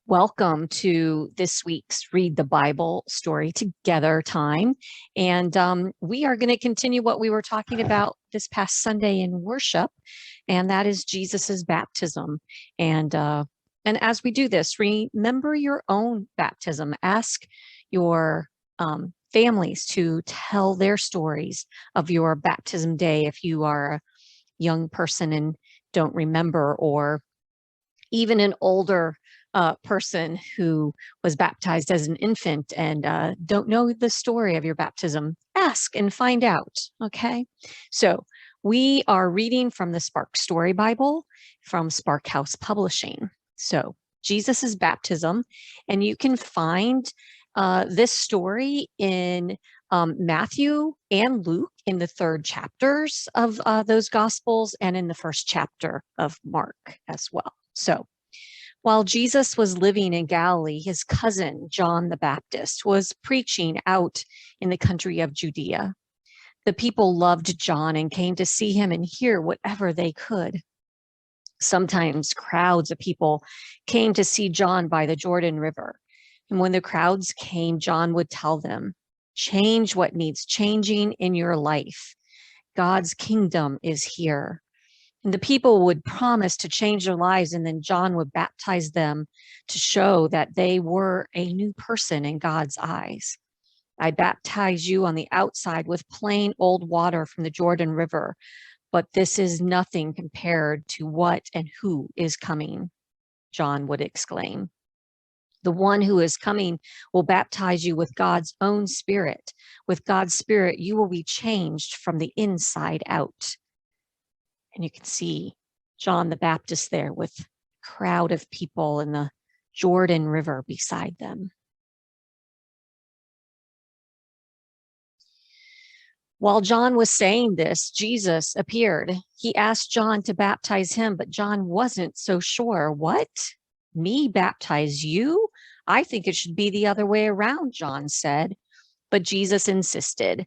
Welcome to this week's Read the Bible Story Together time. And we are going to continue what we were talking about this past Sunday in worship, and that is Jesus's baptism. And as we do this, remember your own baptism. Ask your families to tell their stories of your baptism day if you are a young person and don't remember, or even an older person who was baptized as an infant and don't know the story of your baptism. Ask and find out, okay? So we are reading from the Spark Story Bible from Spark House Publishing. So Jesus's baptism, and you can find this story in Matthew and Luke in the 3rd chapters of those Gospels, and in the 1st chapter of Mark as well. So while Jesus was living in Galilee, his cousin, John the Baptist, was preaching out in the country of Judea. The people loved John and came to see him and hear whatever they could. Sometimes crowds of people came to see John by the Jordan River. And when the crowds came, John would tell them, "Change what needs changing in your life. God's kingdom is here." And the people would promise to change their lives, and then John would baptize them to show that they were a new person in God's eyes. "I baptize you on the outside with plain old water from the Jordan River, but this is nothing compared to what and who is coming," John would exclaim. "The one who is coming will baptize you with God's own Spirit. With God's Spirit, you will be changed from the inside out." And you can see John the Baptist there with a crowd of people and the Jordan River beside them. While John was saying this, Jesus appeared. He asked John to baptize him, but John wasn't so sure. "What? Me baptize you? I think it should be the other way around," John said. But Jesus insisted.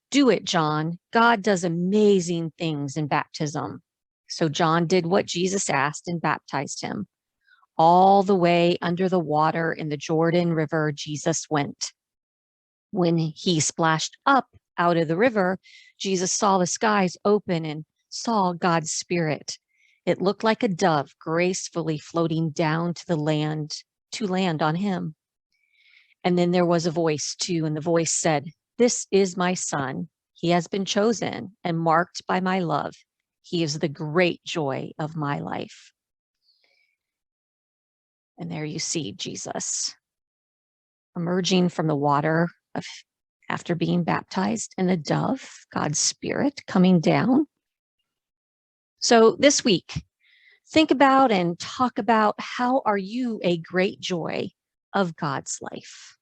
"Do it, John. God does amazing things in baptism." So John did what Jesus asked and baptized him. All the way under the water in the Jordan River, Jesus went. When he splashed up out of the river, Jesus saw the skies open and saw God's Spirit. It looked like a dove gracefully floating down to land on him. And then there was a voice too, and the voice said, "This is my son. He has been chosen and marked by my love. He is the great joy of my life." And there you see Jesus emerging from the water after being baptized, and the dove, God's Spirit, coming down. So this week, think about and talk about, how are you a great joy of God's life?